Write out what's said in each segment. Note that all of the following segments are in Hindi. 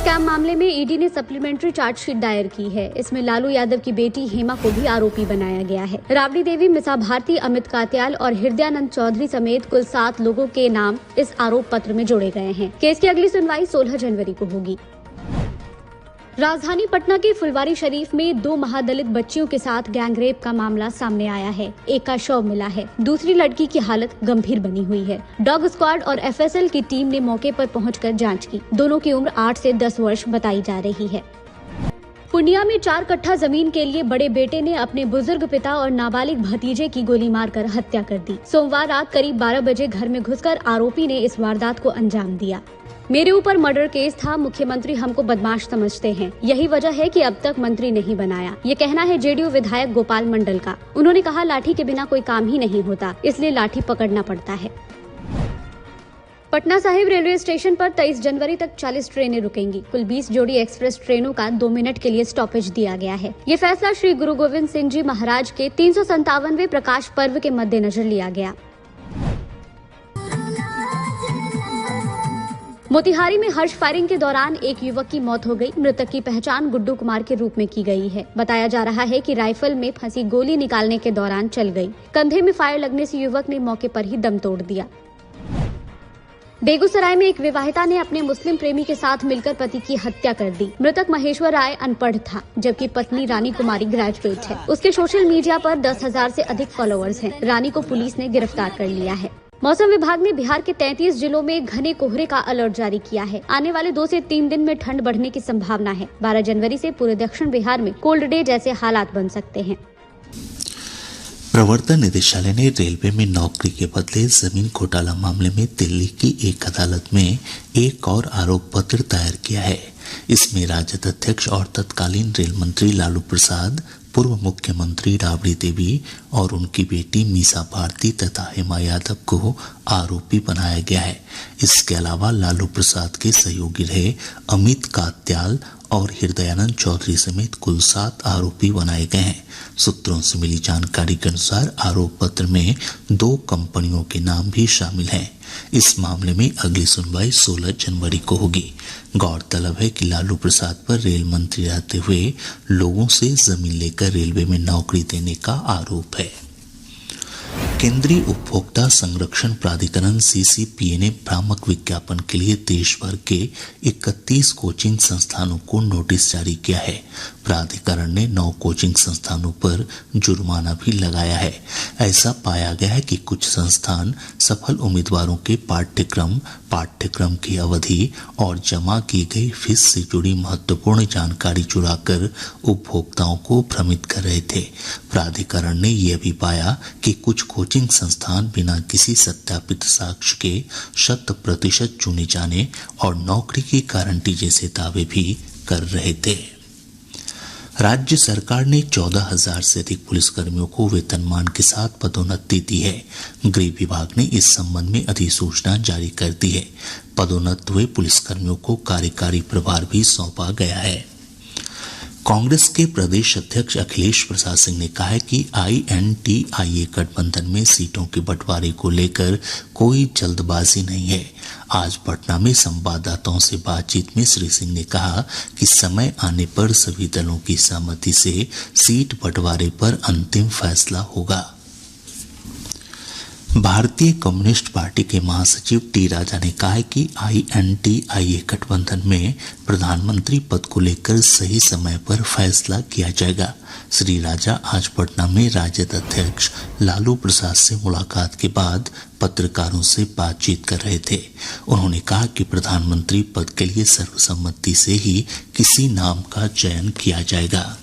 स्कैम मामले में ईडी ने सप्लीमेंट्री चार्जशीट दायर की है। इसमें लालू यादव की बेटी हेमा को भी आरोपी बनाया गया है। राबड़ी देवी, मिसा भारती, अमित कात्याल और हृदयानंद चौधरी समेत कुल 7 लोगों के नाम इस आरोप पत्र में जोड़े गए हैं। केस की अगली सुनवाई 16 जनवरी को होगी। राजधानी पटना के फुलवारी शरीफ में 2 महादलित बच्चियों के साथ गैंगरेप का मामला सामने आया है। एक का शव मिला है, दूसरी लड़की की हालत गंभीर बनी हुई है। डॉग स्क्वाड और एफएसएल की टीम ने मौके पर पहुंचकर जांच की। दोनों की उम्र 8 से 10 वर्ष बताई जा रही है। पूर्णिया में 4 कट्ठा जमीन के लिए बड़े बेटे ने अपने बुजुर्ग पिता और नाबालिग भतीजे की गोली मारकर हत्या कर दी। सोमवार रात करीब 12 बजे घर में घुसकर आरोपी ने इस वारदात को अंजाम दिया। मेरे ऊपर मर्डर केस था, मुख्यमंत्री हमको बदमाश समझते हैं, यही वजह है कि अब तक मंत्री नहीं बनाया। ये कहना है जेडीयू विधायक गोपाल मंडल का। उन्होंने कहा, लाठी के बिना कोई काम ही नहीं होता, इसलिए लाठी पकड़ना पड़ता है। पटना साहिब रेलवे स्टेशन पर 23 जनवरी तक 40 ट्रेनें रुकेंगी। कुल 20 जोड़ी एक्सप्रेस ट्रेनों का 2 मिनट के लिए स्टॉपेज दिया गया है। ये फैसला श्री गुरु गोविंद सिंह जी महाराज के 357वें प्रकाश पर्व के मद्देनजर लिया गया। मोतिहारी में हर्ष फायरिंग के दौरान एक युवक की मौत हो गई। मृतक की पहचान गुड्डू कुमार के रूप में की गई है। बताया जा रहा है कि राइफल में फंसी गोली निकालने के दौरान चल गई। कंधे में फायर लगने से युवक ने मौके पर ही दम तोड़ दिया। बेगूसराय में एक विवाहिता ने अपने मुस्लिम प्रेमी के साथ मिलकर पति की हत्या कर दी। मृतक महेश्वर राय अनपढ़ था, जबकि पत्नी रानी कुमारी ग्रेजुएट है। उसके सोशल मीडिया पर 10,000 से अधिक फॉलोअर्स हैं। रानी को पुलिस ने गिरफ्तार कर लिया है। मौसम विभाग ने बिहार के 33 जिलों में घने कोहरे का अलर्ट जारी किया है। आने वाले 2 से 3 दिन में ठंड बढ़ने की संभावना है। 12 जनवरी से पूरे दक्षिण बिहार में कोल्ड डे जैसे हालात बन सकते हैं। प्रवर्तन निदेशालय ने रेलवे में नौकरी के बदले जमीन घोटाला मामले में दिल्ली की एक अदालत में एक और आरोप पत्र दायर किया है। इसमें राजद अध्यक्ष और तत्कालीन रेल मंत्री लालू प्रसाद, पूर्व मुख्यमंत्री राबड़ी देवी और उनकी बेटी मीसा भारती तथा हेमा यादव को आरोपी बनाया गया है। इसके अलावा लालू प्रसाद के सहयोगी रहे अमित कात्याल और हृदयानंद चौधरी समेत कुल 7 आरोपी बनाए गए हैं। सूत्रों से मिली जानकारी के अनुसार आरोप पत्र में 2 कंपनियों के नाम भी शामिल हैं। इस मामले में अगली सुनवाई 16 जनवरी को होगी। गौरतलब है कि लालू प्रसाद पर रेल मंत्री रहते हुए लोगों से जमीन लेकर रेलवे में नौकरी देने का आरोप है। केंद्रीय उपभोक्ता संरक्षण प्राधिकरण सीसीपीए ने भ्रामक विज्ञापन के लिए देश भर के 31 कोचिंग संस्थानों को नोटिस जारी किया है। प्राधिकरण ने 9 कोचिंग संस्थानों पर जुर्माना भी लगाया है। ऐसा पाया गया है कि कुछ संस्थान सफल उम्मीदवारों के पाठ्यक्रम की अवधि और जमा की गई फीस से जुड़ी महत्वपूर्ण जानकारी चुराकर उपभोक्ताओं को भ्रमित कर रहे थे। प्राधिकरण ने यह भी पाया कि कुछ कोचिंग संस्थान बिना किसी सत्यापित साक्ष्य के 100% चुने जाने और नौकरी की गारंटी जैसे दावे भी कर रहे थे। राज्य सरकार ने 14,000 से अधिक पुलिसकर्मियों को वेतनमान के साथ पदोन्नति दी है। गृह विभाग ने इस संबंध में अधिसूचना जारी कर दी है। पदोन्नत हुए पुलिसकर्मियों को कार्यकारी प्रभार भी सौंपा गया है। कांग्रेस के प्रदेश अध्यक्ष अखिलेश प्रसाद सिंह ने कहा है कि INTIA गठबंधन में सीटों के बंटवारे को लेकर कोई जल्दबाजी नहीं है। आज पटना में संवाददाताओं से बातचीत में श्री सिंह ने कहा कि समय आने पर सभी दलों की सहमति से सीट बंटवारे पर अंतिम फैसला होगा। भारतीय कम्युनिस्ट पार्टी के महासचिव टी राजा ने कहा है कि INTIA गठबंधन में प्रधानमंत्री पद को लेकर सही समय पर फैसला किया जाएगा। श्री राजा आज पटना में राजद अध्यक्ष लालू प्रसाद से मुलाकात के बाद पत्रकारों से बातचीत कर रहे थे। उन्होंने कहा कि प्रधानमंत्री पद के लिए सर्वसम्मति से ही किसी नाम का चयन किया जाएगा।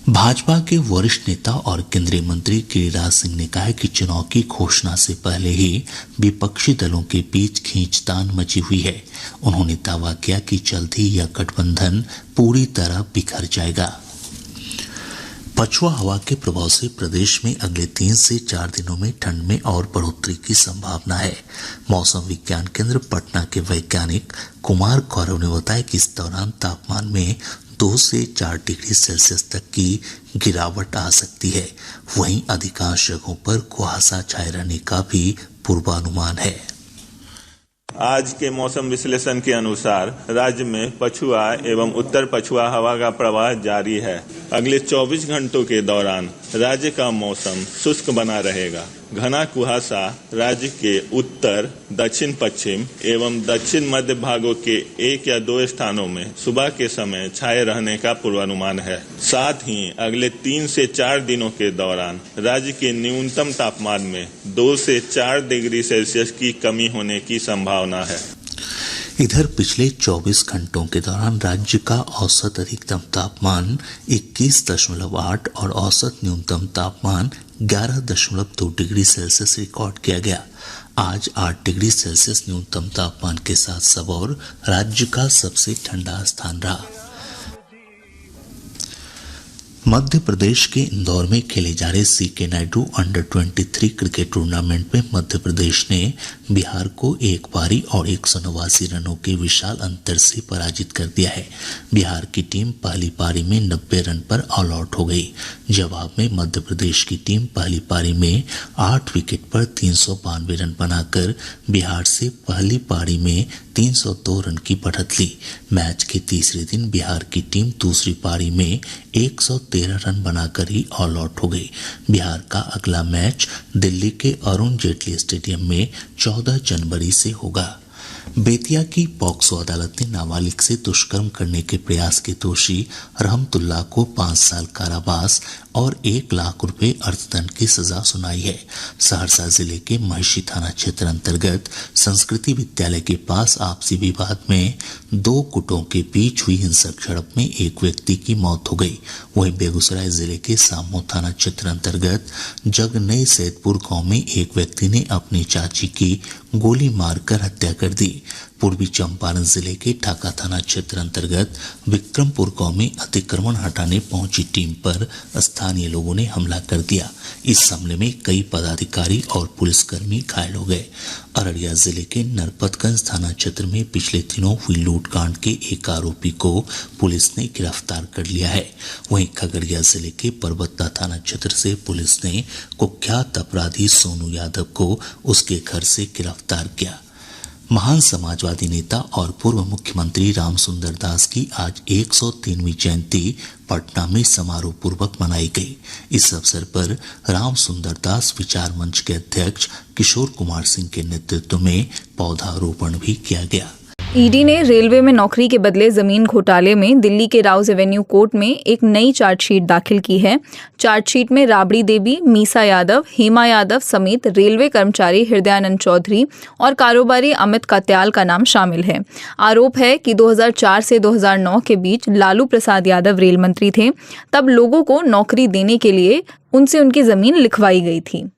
भाजपा के वरिष्ठ नेता और केंद्रीय मंत्री गिरिराज सिंह ने कहा है कि चुनाव की घोषणा से पहले ही विपक्षी दलों के बीच खींचतान मची हुई है। उन्होंने दावा किया कि जल्द ही यह गठबंधन पूरी तरह बिखर जाएगा। पछुआ हवा के प्रभाव से प्रदेश में अगले 3 से 4 दिनों में ठंड में और बढ़ोतरी की संभावना है। मौसम विज्ञान केंद्र पटना के वैज्ञानिक कुमार गौरव ने बताया कि इस दौरान तापमान में 2 से 4 डिग्री सेल्सियस तक की गिरावट आ सकती है। वहीं अधिकांश जगहों पर कुहासा छाए रहने का भी पूर्वानुमान है। आज के मौसम विश्लेषण के अनुसार राज्य में पछुआ एवं उत्तर पछुआ हवा का प्रवाह जारी है। अगले 24 घंटों के दौरान राज्य का मौसम शुष्क बना रहेगा। घना कुहासा राज्य के उत्तर, दक्षिण पश्चिम एवं दक्षिण मध्य भागों के 1 या 2 स्थानों में सुबह के समय छाए रहने का पूर्वानुमान है। साथ ही अगले 3 से 4 दिनों के दौरान राज्य के न्यूनतम तापमान में 2 से 4 डिग्री सेल्सियस की कमी होने की संभावना है। इधर पिछले 24 घंटों के दौरान राज्य का औसत अधिकतम तापमान 21.8 और औसत न्यूनतम तापमान 11.2 डिग्री सेल्सियस रिकॉर्ड किया गया। आज 8 डिग्री सेल्सियस न्यूनतम तापमान के साथ सबौर राज्य का सबसे ठंडा स्थान रहा। मध्य प्रदेश के इंदौर में खेले जा रहे CK Nayudu under 23 cricket tournament में मध्य प्रदेश ने बिहार को 1 पारी और 189 रनों के विशाल अंतर से पराजित कर दिया है। बिहार की टीम पहली पारी में 90 रन पर ऑल आउट हो गई। जवाब में मध्य प्रदेश की टीम पहली पारी में 8 विकेट पर 392 रन बनाकर बिहार से पहली पारी में 302 रन की बढ़त ली। मैच के तीसरे दिन बिहार की टीम दूसरी पारी में 113 रन बनाकर ही ऑल आउट हो गई। बिहार का अगला मैच दिल्ली के अरुण जेटली स्टेडियम में 14 जनवरी से होगा। बेतिया की पॉक्सो अदालत ने नाबालिग से दुष्कर्म करने के प्रयास के दोषी रहमतुल्लाह को 5 साल कारावास और 1 लाख रुपए अर्थदंड की सजा सुनाई है। सहरसा जिले के महिषी थाना क्षेत्र अंतर्गत संस्कृति विद्यालय के पास आपसी विवाद में 2 गुटों के बीच हुई हिंसक झड़प में एक व्यक्ति की मौत हो गई। वहीं बेगूसराय जिले के सामो थाना क्षेत्र अंतर्गत जगनई सैदपुर गांव में एक व्यक्ति ने अपनी चाची की गोली मारकर हत्या कर दी। पूर्वी चंपारण जिले के ढाका थाना क्षेत्र अंतर्गत विक्रमपुर गांव में अतिक्रमण हटाने पहुंची टीम पर स्थानीय लोगों ने हमला कर दिया। इस हमले में कई पदाधिकारी और पुलिसकर्मी घायल हो गए। अररिया जिले के नरपतगंज थाना क्षेत्र में पिछले दिनों हुई लूटकांड के एक आरोपी को पुलिस ने गिरफ्तार कर लिया है। वहीं खगड़िया जिले के परबत्ता थाना क्षेत्र से पुलिस ने कुख्यात अपराधी सोनू यादव को उसके घर से गिरफ्तार किया। महान समाजवादी नेता और पूर्व मुख्यमंत्री रामसुंदर दास की आज 103वीं जयंती पटना में समारोह पूर्वक मनाई गई। इस अवसर पर रामसुंदर दास विचार मंच के अध्यक्ष किशोर कुमार सिंह के नेतृत्व में पौधारोपण भी किया गया। ईडी ने रेलवे में नौकरी के बदले जमीन घोटाले में दिल्ली के राउज एवेन्यू कोर्ट में एक नई चार्जशीट दाखिल की है। चार्जशीट में राबड़ी देवी, मीसा यादव, हेमा यादव समेत रेलवे कर्मचारी हृदयानंद चौधरी और कारोबारी अमित कात्याल का नाम शामिल है। आरोप है कि 2004 से 2009 के बीच लालू प्रसाद यादव रेल मंत्री थे। तब लोगों को नौकरी देने के लिए उनसे उनकी जमीन लिखवाई गई थी।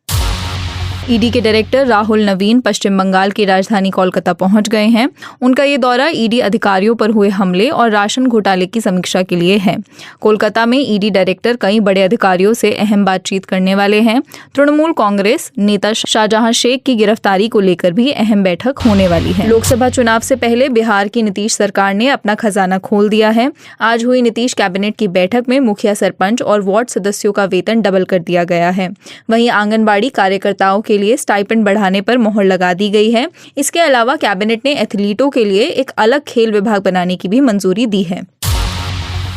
ईडी के डायरेक्टर राहुल नवीन पश्चिम बंगाल की राजधानी कोलकाता पहुंच गए हैं। उनका ये दौरा ईडी अधिकारियों पर हुए हमले और राशन घोटाले की समीक्षा के लिए है। कोलकाता में ईडी डायरेक्टर कई बड़े अधिकारियों से अहम बातचीत करने वाले हैं। तृणमूल कांग्रेस नेता शाहजहां शेख की गिरफ्तारी को लेकर भी अहम बैठक होने वाली है। लोकसभा चुनाव से पहले बिहार की नीतीश सरकार ने अपना खजाना खोल दिया है। आज हुई नीतीश कैबिनेट की बैठक में मुखिया, सरपंच और वार्ड सदस्यों का वेतन डबल कर दिया गया है। वहीं आंगनबाड़ी कार्यकर्ताओं के लिए स्टाइपेंड बढ़ाने पर मोहर लगा दी गई है। इसके अलावा कैबिनेट ने एथलीटों के लिए एक अलग खेल विभाग बनाने की भी मंजूरी दी है।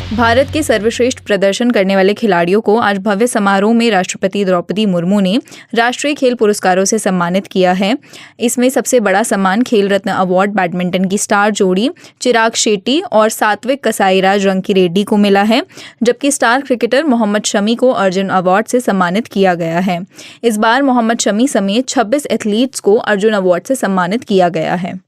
भारत के सर्वश्रेष्ठ प्रदर्शन करने वाले खिलाड़ियों को आज भव्य समारोह में राष्ट्रपति द्रौपदी मुर्मू ने राष्ट्रीय खेल पुरस्कारों से सम्मानित किया है। इसमें सबसे बड़ा सम्मान खेल रत्न अवार्ड बैडमिंटन की स्टार जोड़ी चिराग शेट्टी और सात्विक कसाईराज रंकी रेड्डी को मिला है, जबकि स्टार क्रिकेटर मोहम्मद शमी को अर्जुन अवार्ड से सम्मानित किया गया है। इस बार मोहम्मद शमी समेत 26 एथलीट्स को अर्जुन अवार्ड से सम्मानित किया गया है।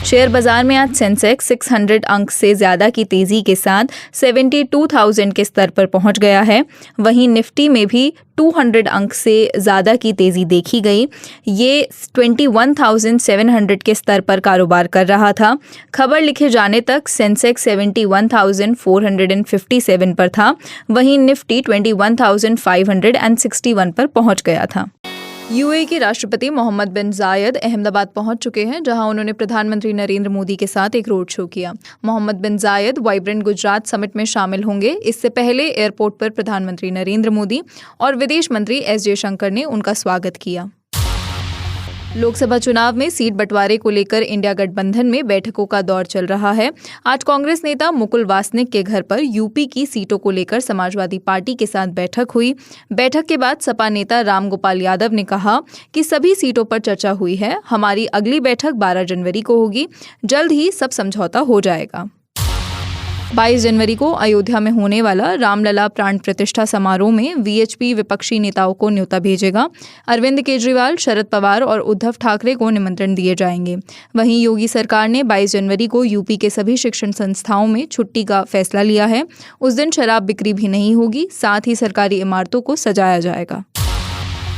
शेयर बाजार में आज सेंसेक्स 600 अंक से ज्यादा की तेजी के साथ 72,000 के स्तर पर पहुंच गया है। वहीं निफ्टी में भी 200 अंक से ज्यादा की तेजी देखी गई। ये 21,700 के स्तर पर कारोबार कर रहा था। खबर लिखे जाने तक सेंसेक्स 71,457 पर था। वहीं निफ्टी 21,561 पर पहुंच गया था। यूएई के राष्ट्रपति मोहम्मद बिन जायद अहमदाबाद पहुंच चुके हैं, जहां उन्होंने प्रधानमंत्री नरेंद्र मोदी के साथ एक रोड शो किया। मोहम्मद बिन जायद वाइब्रेंट गुजरात समिट में शामिल होंगे। इससे पहले एयरपोर्ट पर प्रधानमंत्री नरेंद्र मोदी और विदेश मंत्री एस जयशंकर ने उनका स्वागत किया। लोकसभा चुनाव में सीट बंटवारे को लेकर इंडिया गठबंधन में बैठकों का दौर चल रहा है। आज कांग्रेस नेता मुकुल वासनिक के घर पर यूपी की सीटों को लेकर समाजवादी पार्टी के साथ बैठक हुई। बैठक के बाद सपा नेता राम गोपाल यादव ने कहा कि सभी सीटों पर चर्चा हुई है। हमारी अगली बैठक 12 जनवरी को होगी। जल्द ही सब समझौता हो जाएगा। 22 जनवरी को अयोध्या में होने वाला रामलला प्राण प्रतिष्ठा समारोह में वीएचपी विपक्षी नेताओं को न्योता भेजेगा। अरविंद केजरीवाल, शरद पवार और उद्धव ठाकरे को निमंत्रण दिए जाएंगे। वहीं योगी सरकार ने 22 जनवरी को यूपी के सभी शिक्षण संस्थाओं में छुट्टी का फैसला लिया है। उस दिन शराब बिक्री भी नहीं होगी, साथ ही सरकारी इमारतों को सजाया जाएगा।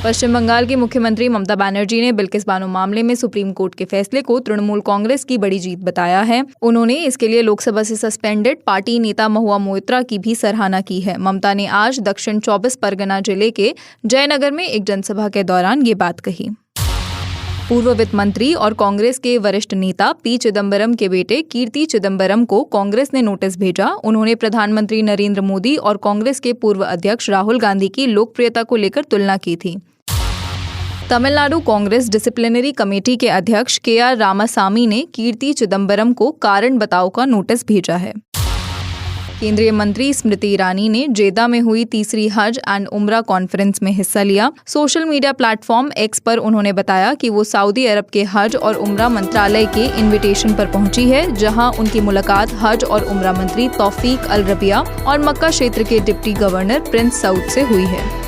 पश्चिम बंगाल की मुख्यमंत्री ममता बनर्जी ने बिल्किस बानो मामले में सुप्रीम कोर्ट के फैसले को तृणमूल कांग्रेस की बड़ी जीत बताया है। उन्होंने इसके लिए लोकसभा से सस्पेंडेड पार्टी नेता महुआ मोइत्रा की भी सराहना की है। ममता ने आज दक्षिण 24 परगना जिले के जयनगर में एक जनसभा के दौरान ये बात कही। पूर्व वित्त मंत्री और कांग्रेस के वरिष्ठ नेता पी चिदम्बरम के बेटे कीर्ति चिदम्बरम को कांग्रेस ने नोटिस भेजा। उन्होंने प्रधानमंत्री नरेंद्र मोदी और कांग्रेस के पूर्व अध्यक्ष राहुल गांधी की लोकप्रियता को लेकर तुलना की थी। तमिलनाडु कांग्रेस डिसिप्लिनरी कमेटी के अध्यक्ष के.आर. रामासामी ने कीर्ति चिदम्बरम को कारण बताओ का नोटिस भेजा है। केंद्रीय मंत्री स्मृति ईरानी ने जेदा में हुई तीसरी हज एंड उम्रा कॉन्फ्रेंस में हिस्सा लिया। सोशल मीडिया प्लेटफॉर्म एक्स पर उन्होंने बताया कि वो सऊदी अरब के हज और उम्रा मंत्रालय के इनविटेशन पर पहुंची है, जहां उनकी मुलाकात हज और उम्रा मंत्री तौफीक अल रबिया और मक्का क्षेत्र के डिप्टी गवर्नर प्रिंस सऊद से हुई है।